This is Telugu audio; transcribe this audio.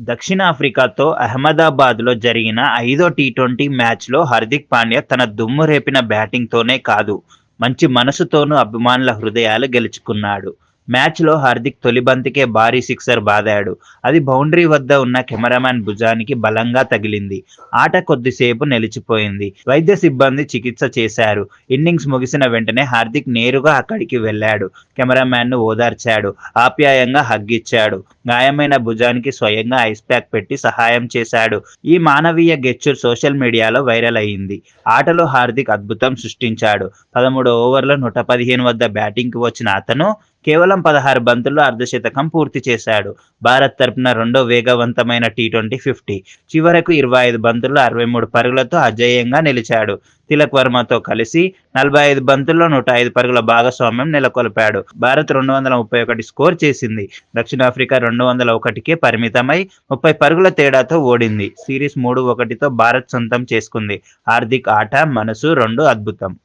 దక్షిణాఫ్రికాతో అహ్మదాబాద్‌లో జరిగిన ఐదో టీ20 మ్యాచ్‌లో హార్దిక్ పాండ్యా తన దుమ్ము రేపిన బ్యాటింగ్‌తోనే కాదు, మంచి మనసుతోనూ అభిమానుల హృదయాలు గెలుచుకున్నాడు. మ్యాచ్‌లో హార్దిక్ తొలి బంతికే భారీ సిక్సర్ బాదాడు. అది బౌండరీ వద్ద ఉన్న కెమెరామన్ భుజానికి బలంగా తగిలింది. ఆట కొద్దిసేపు నిలిచిపోయింది. వైద్య సిబ్బంది చికిత్స చేశారు. ఇన్నింగ్స్ ముగిసిన వెంటనే హార్దిక్ నేరుగా అక్కడికి వెళ్లాడు. కెమెరామన్‌ను ఓదార్చాడు. ఆప్యాయంగా హగ్ ఇచ్చాడు. గాయమైన భుజానికి స్వయంగా ఐస్ ప్యాక్ పెట్టి సహాయం చేశాడు. ఈ మానవీయ గెస్చర్ సోషల్ మీడియాలో వైరల్ అయింది. ఆటలో హార్దిక్ అద్భుతం సృష్టించాడు. 13 ఓవర్ల 115 వద్ద బ్యాటింగ్‌కి వచ్చిన అతను కేవలం 16 బంతుల్లో అర్ధశతకం పూర్తి చేశాడు. భారత్ తరపున రెండో వేగవంతమైన టీ20 50. చివరకు 25 బంతుల్లో 63 పరుగులతో అజేయంగా నిలిచాడు. తిలక్ వర్మతో కలిసి 45 బంతుల్లో 105 పరుగుల భాగస్వామ్యం నెలకొల్పాడు. భారత్ 231 స్కోర్ చేసింది. దక్షిణాఫ్రికా 201కే పరిమితమై 30 పరుగుల తేడాతో ఓడింది. సిరీస్ 3-1తో భారత్ సొంతం చేసుకుంది. హార్దిక్ ఆట, మనసు రెండూ అద్భుతం.